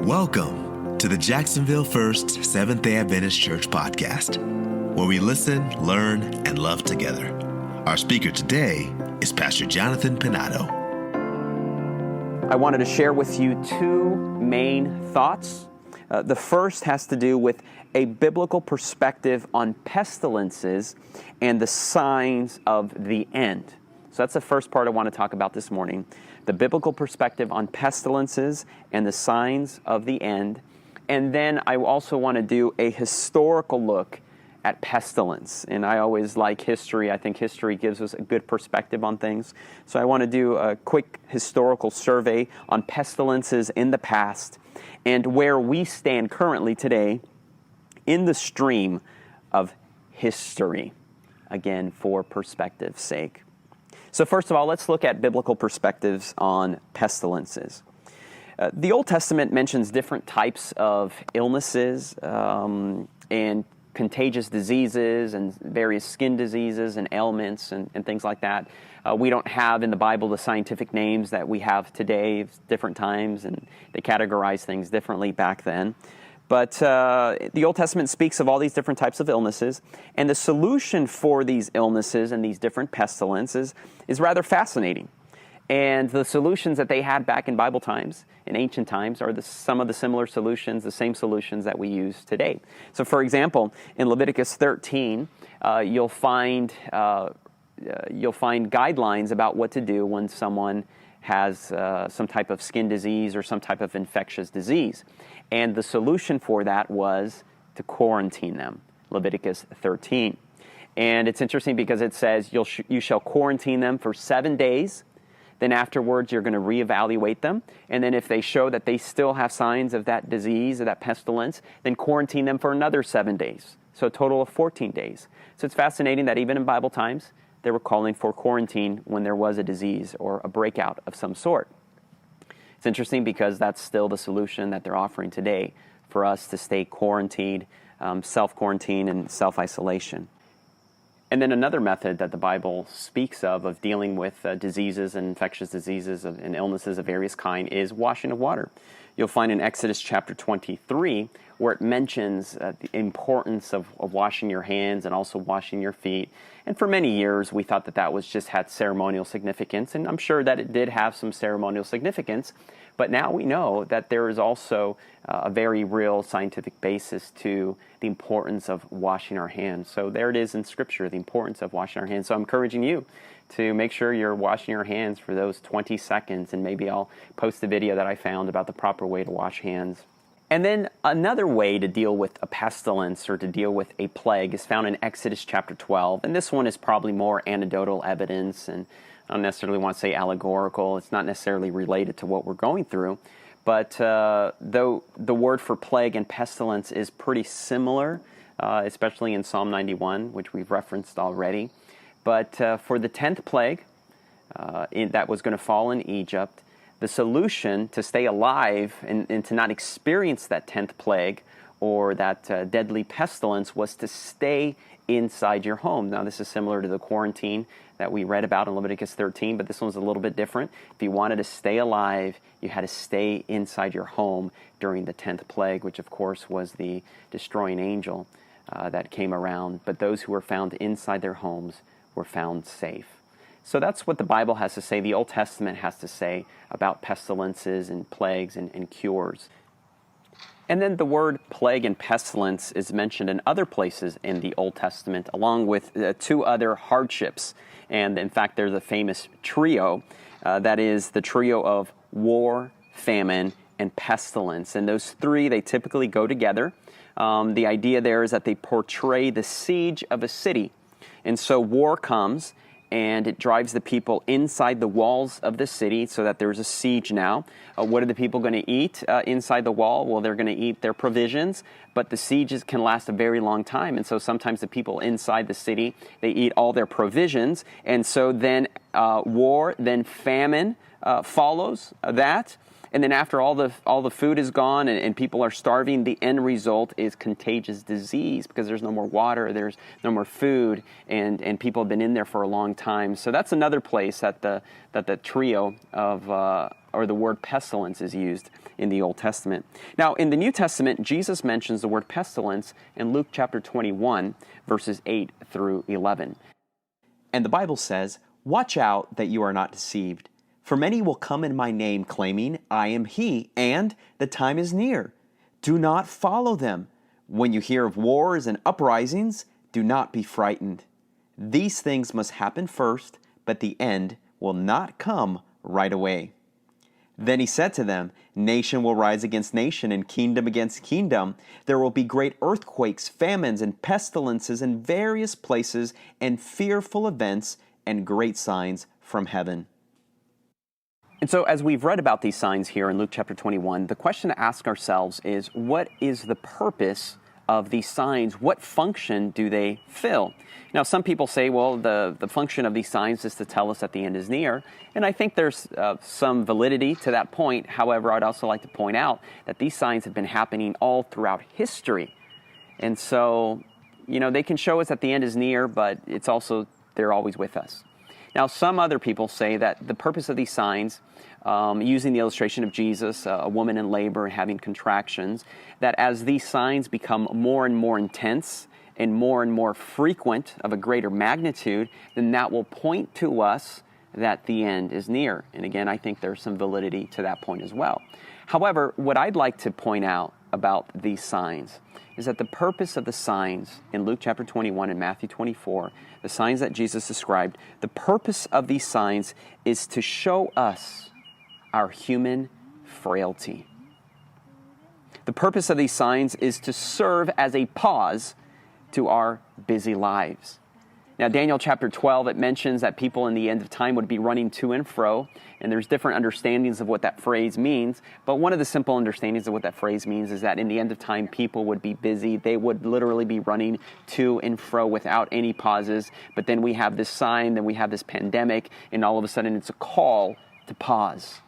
Welcome to the Jacksonville First Seventh-day Adventist Church podcast, where we listen, learn, and love together. Our speaker today is Pastor Jonathan Pinato. I wanted to share with you two main thoughts. The first has to do with a biblical perspective on pestilences and the signs of the end. So that's the first part I want to talk about this morning. The biblical perspective on pestilences and the signs of the end. And then I also want to do a historical look at pestilence. And I always like history. I think history gives us a good perspective on things. So I want to do a quick historical survey on pestilences in the past and where we stand currently today in the stream of history. Again, for perspective's sake. So first of all, let's look at biblical perspectives on pestilences. The Old Testament mentions different types of illnesses and contagious diseases and various skin diseases and ailments and things like that. We don't have in the Bible the scientific names that we have today, different times, and they categorize things differently back then. But the Old Testament speaks of all these different types of illnesses, and the solution for these illnesses and these different pestilences is rather fascinating. And the solutions that they had back in Bible times, in ancient times, are some of the similar solutions, the same solutions that we use today. So for example, in Leviticus 13, you'll find guidelines about what to do when someone has some type of skin disease or some type of infectious disease. And the solution for that was to quarantine them, Leviticus 13. And it's interesting because it says you shall quarantine them for 7 days. Then afterwards, you're going to reevaluate them. And then if they show that they still have signs of that disease or that pestilence, then quarantine them for another 7 days. So a total of 14 days. So it's fascinating that even in Bible times, they were calling for quarantine when there was a disease or a breakout of some sort. It's interesting because that's still the solution that they're offering today for us to stay quarantined, self-quarantine and self-isolation. And then another method that the Bible speaks of dealing with diseases and infectious diseases and illnesses of various kind is washing of water. You'll find in Exodus chapter 23 where it mentions the importance of washing your hands and also washing your feet. And for many years, we thought that was just had ceremonial significance, and I'm sure that it did have some ceremonial significance. But now we know that there is also a very real scientific basis to the importance of washing our hands. So there it is in Scripture, the importance of washing our hands. So I'm encouraging you to make sure you're washing your hands for those 20 seconds, and maybe I'll post a video that I found about the proper way to wash hands. And then another way to deal with a pestilence or to deal with a plague is found in Exodus chapter 12. And this one is probably more anecdotal evidence, and I don't necessarily want to say allegorical. It's not necessarily related to what we're going through. But though the word for plague and pestilence is pretty similar, especially in Psalm 91, which we've referenced already. But for the 10th plague that was going to fall in Egypt, the solution to stay alive and to not experience that 10th plague or that deadly pestilence was to stay inside your home. Now, this is similar to the quarantine that we read about in Leviticus 13, but this one's a little bit different. If you wanted to stay alive, you had to stay inside your home during the 10th plague, which of course was the destroying angel that came around. But those who were found inside their homes were found safe. So that's what the Bible has to say, the Old Testament has to say about pestilences and plagues and cures. And then the word plague and pestilence is mentioned in other places in the Old Testament, along with two other hardships. And in fact, there's a famous trio, that is the trio of war, famine, and pestilence. And those three, they typically go together. The idea there is that they portray the siege of a city. And so war comes, and it drives the people inside the walls of the city so that there's a siege now. What are the people going to eat inside the wall? Well, they're going to eat their provisions, but the sieges can last a very long time. And so sometimes the people inside the city, they eat all their provisions. And so then war, then famine follows that. And then after all the food is gone and people are starving, the end result is contagious disease because there's no more water, there's no more food, and people have been in there for a long time. So that's another place that the trio of or the word pestilence is used in the Old Testament. Now, in the New Testament, Jesus mentions the word pestilence in Luke chapter 21, verses 8 through 11. And the Bible says, "Watch out that you are not deceived. For many will come in my name, claiming, 'I am he,' and 'the time is near.' Do not follow them. When you hear of wars and uprisings, do not be frightened. These things must happen first, but the end will not come right away." Then he said to them, "Nation will rise against nation, and kingdom against kingdom. There will be great earthquakes, famines, and pestilences in various places, and fearful events and great signs from heaven." And so as we've read about these signs here in Luke chapter 21, the question to ask ourselves is, what is the purpose of these signs? What function do they fill? Now, some people say, well, the function of these signs is to tell us that the end is near. And I think there's some validity to that point. However, I'd also like to point out that these signs have been happening all throughout history. And so, they can show us that the end is near, but it's also, they're always with us. Now, some other people say that the purpose of these signs, using the illustration of Jesus, a woman in labor and having contractions, that as these signs become more and more intense and more frequent of a greater magnitude, then that will point to us that the end is near. And again, I think there's some validity to that point as well. However, what I'd like to point out about these signs is that the purpose of the signs in Luke chapter 21 and Matthew 24, the signs that Jesus described, the purpose of these signs is to show us our human frailty. The purpose of these signs is to serve as a pause to our busy lives. Now, Daniel chapter 12, it mentions that people in the end of time would be running to and fro, and there's different understandings of what that phrase means, but one of the simple understandings of what that phrase means is that in the end of time, people would be busy. They would literally be running to and fro without any pauses, but then we have this sign, then we have this pandemic, and all of a sudden it's a call to pause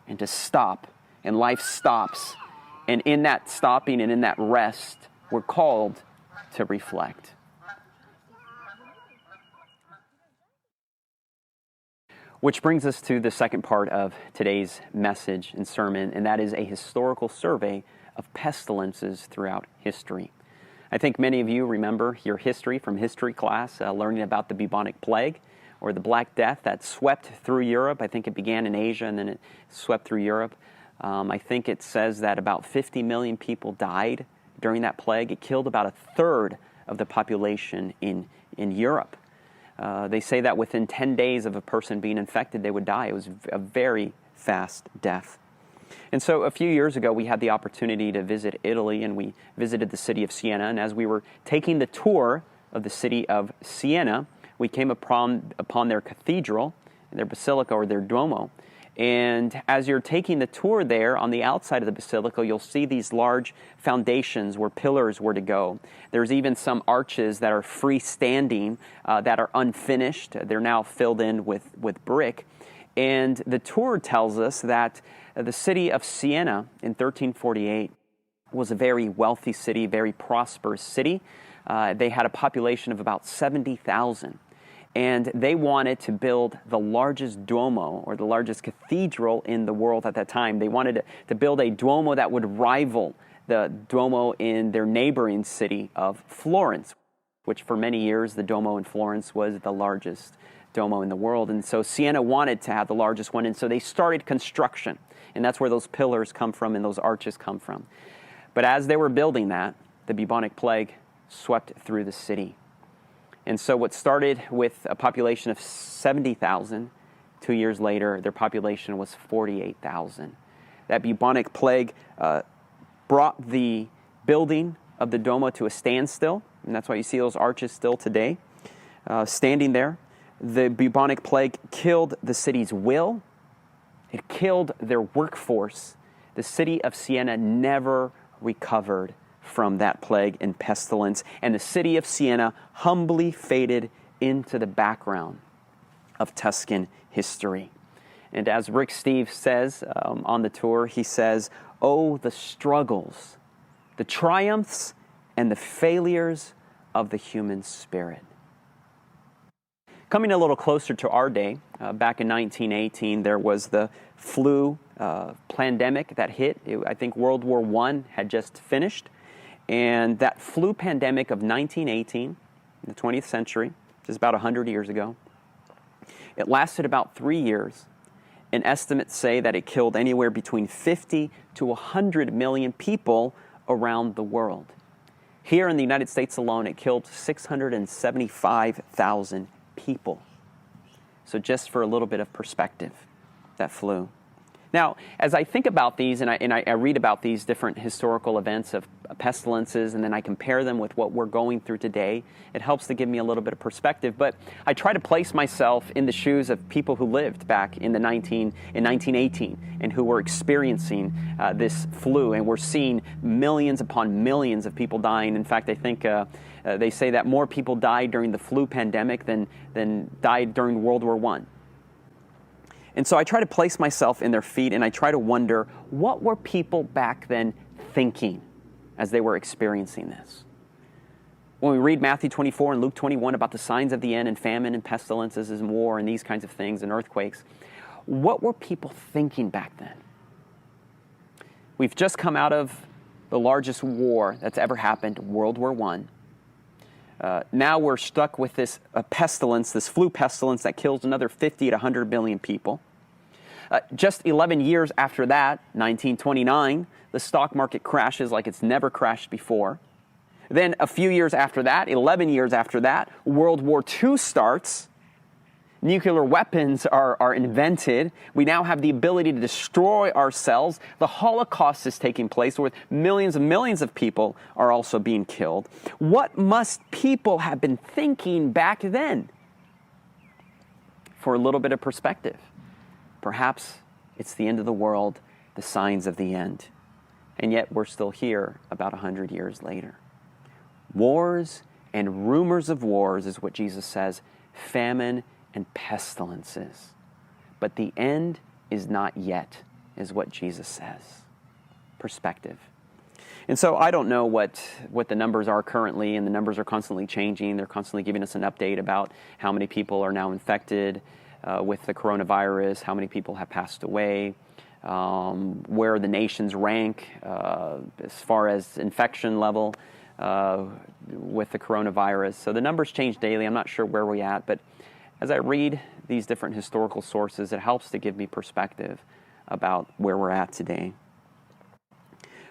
and to stop, and life stops. And in that stopping and in that rest, we're called to reflect. Which brings us to the second part of today's message and sermon, and that is a historical survey of pestilences throughout history. I think many of you remember your history from history class, learning about the bubonic plague, or the Black Death that swept through Europe. I think it began in Asia and then it swept through Europe. I think it says that about 50 million people died during that plague. It killed about a third of the population in Europe. They say that within 10 days of a person being infected, they would die. It was a very fast death. And so a few years ago, we had the opportunity to visit Italy, and we visited the city of Siena. And as we were taking the tour of the city of Siena, we came upon their cathedral, their basilica, or their Duomo. And as you're taking the tour there, on the outside of the basilica, you'll see these large foundations where pillars were to go. There's even some arches that are freestanding, that are unfinished. They're now filled in with brick. And the tour tells us that the city of Siena in 1348 was a very wealthy city, very prosperous city. They had a population of about 70,000. And they wanted to build the largest Duomo, or the largest cathedral in the world at that time. They wanted to build a Duomo that would rival the Duomo in their neighboring city of Florence, which for many years the Duomo in Florence was the largest Duomo in the world. And so Siena wanted to have the largest one, and so they started construction. And that's where those pillars come from and those arches come from. But as they were building that, the bubonic plague swept through the city. And so what started with a population of 70,000, 2 years later, their population was 48,000. That bubonic plague brought the building of the Duomo to a standstill, and that's why you see those arches still today, standing there. The bubonic plague killed the city's will. It killed their workforce. The city of Siena never recovered from that plague and pestilence, and the city of Siena humbly faded into the background of Tuscan history. And as Rick Steve says on the tour, he says, "Oh, the struggles, the triumphs, and the failures of the human spirit." Coming a little closer to our day, back in 1918, there was the flu pandemic that hit. I think World War I had just finished. And that flu pandemic of 1918, in the 20th century, which is about 100 years ago, it lasted about 3 years. And estimates say that it killed anywhere between 50 to 100 million people around the world. Here in the United States alone, it killed 675,000 people. So just for a little bit of perspective, that flu. Now, as I think about these and I read about these different historical events of pestilences, and then I compare them with what we're going through today, it helps to give me a little bit of perspective. But I try to place myself in the shoes of people who lived back in 1918 and who were experiencing this flu, and we're seeing millions upon millions of people dying. In fact, I think they say that more people died during the flu pandemic than died during World War I. And so I try to place myself in their feet, and I try to wonder, what were people back then thinking as they were experiencing this? When we read Matthew 24 and Luke 21 about the signs of the end and famine and pestilences and war and these kinds of things and earthquakes, what were people thinking back then? We've just come out of the largest war that's ever happened, World War I. Now we're stuck with this pestilence, this flu pestilence that kills another 50 to 100 million people. Just 11 years after that, 1929, the stock market crashes like it's never crashed before. Then a few years after that, 11 years after that, World War II starts. Nuclear weapons are invented. We now have the ability to destroy ourselves. The Holocaust is taking place where millions and millions of people are also being killed. What must people have been thinking back then? For a little bit of perspective, perhaps it's the end of the world, the signs of the end. And yet we're still here about 100 years later. Wars and rumors of wars is what Jesus says, famine and pestilences. But the end is not yet, is what Jesus says. Perspective. And so I don't know what the numbers are currently, and the numbers are constantly changing. They're constantly giving us an update about how many people are now infected with the coronavirus, how many people have passed away, where the nations rank as far as infection level with the coronavirus. So the numbers change daily. I'm not sure where we're at, but as I read these different historical sources, it helps to give me perspective about where we're at today.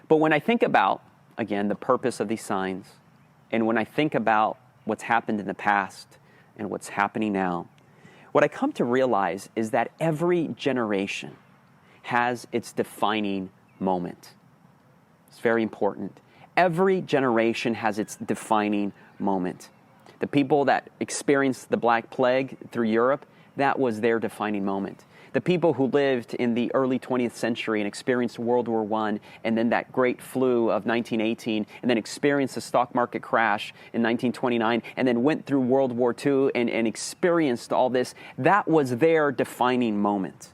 But when I think about, again, the purpose of these signs, and when I think about what's happened in the past and what's happening now, what I come to realize is that every generation has its defining moment. It's very important. Every generation has its defining moment. The people that experienced the Black Plague through Europe, that was their defining moment. The people who lived in the early 20th century and experienced World War I, and then that great flu of 1918, and then experienced the stock market crash in 1929, and then went through World War II and experienced all this, that was their defining moment.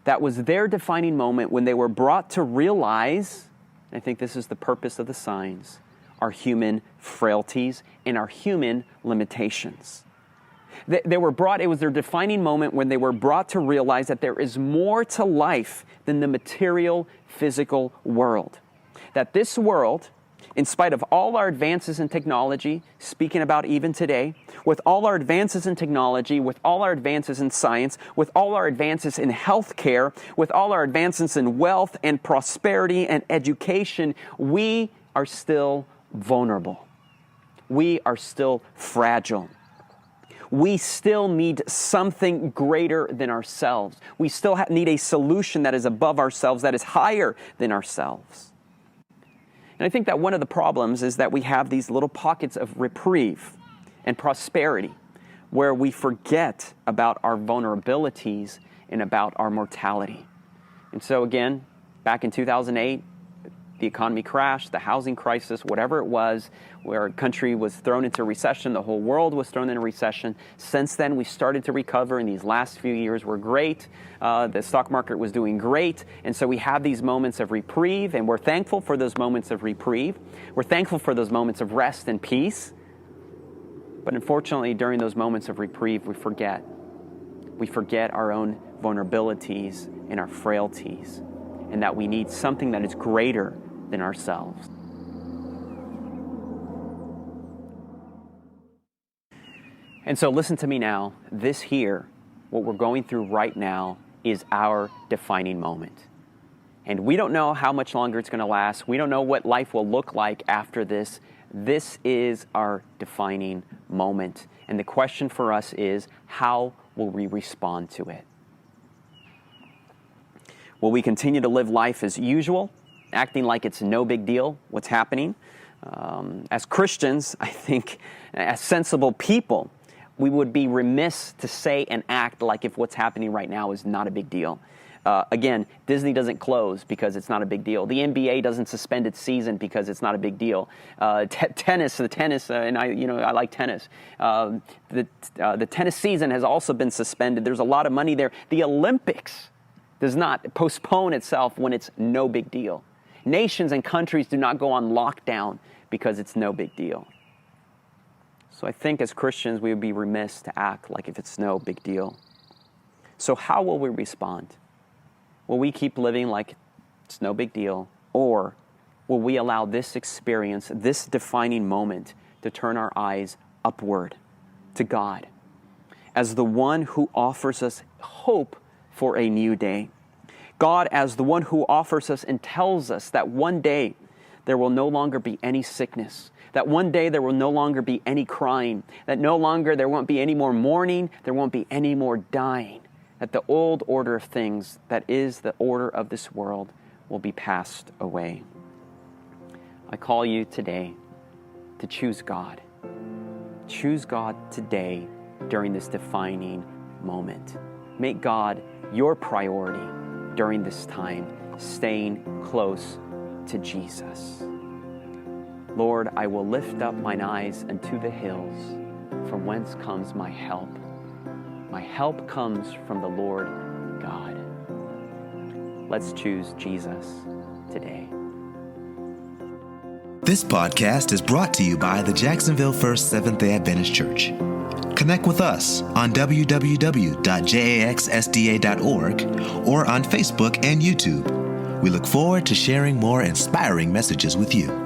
That was their defining moment when they were brought to realize, and I think this is the purpose of the signs, our human frailties and our human limitations. They were brought, it was their defining moment when they were brought to realize that there is more to life than the material, physical world. That this world, in spite of all our advances in technology, speaking about even today, with all our advances in technology, with all our advances in science, with all our advances in healthcare, with all our advances in wealth and prosperity and education, we are still vulnerable. We are still fragile. We still need something greater than ourselves. We still need a solution that is above ourselves, that is higher than ourselves. And I think that one of the problems is that we have these little pockets of reprieve and prosperity where we forget about our vulnerabilities and about our mortality. And so again, back in 2008, the economy crashed, the housing crisis, whatever it was, where our country was thrown into recession, the whole world was thrown into recession. Since then, we started to recover, and these last few years were great. The stock market was doing great, and so we have these moments of reprieve, and we're thankful for those moments of reprieve. We're thankful for those moments of rest and peace. But unfortunately, during those moments of reprieve, we forget. We forget our own vulnerabilities and our frailties, and that we need something that is greater than ourselves. And so listen to me now. This here, what we're going through right now, is our defining moment. And we don't know how much longer it's going to last. We don't know what life will look like after this. This is our defining moment. And the question for us is, how will we respond to it? Will we continue to live life as usual, acting like it's no big deal what's happening? As Christians, I think, as sensible people, we would be remiss to say and act like if what's happening right now is not a big deal. Again, Disney doesn't close because it's not a big deal. The NBA doesn't suspend its season because it's not a big deal. Tennis, and I like tennis. The tennis season has also been suspended. There's a lot of money there. The Olympics does not postpone itself when it's no big deal. Nations and countries do not go on lockdown because it's no big deal. So I think as Christians, we would be remiss to act like if it's no big deal. So how will we respond? Will we keep living like it's no big deal? Or will we allow this experience, this defining moment, to turn our eyes upward to God as the one who offers us hope for a new day? God as the one who offers us and tells us that one day there will no longer be any sickness, that one day there will no longer be any crying, that no longer there won't be any more mourning, there won't be any more dying, that the old order of things, that is the order of this world, will be passed away. I call you today to choose God. Choose God today during this defining moment. Make God your priority during this time, staying close to Jesus. Lord, I will lift up mine eyes unto the hills, from whence comes my help. My help comes from the Lord God. Let's choose Jesus today. This podcast is brought to you by the Jacksonville First Seventh-day Adventist Church. Connect with us on www.jaxsda.org or on Facebook and YouTube. We look forward to sharing more inspiring messages with you.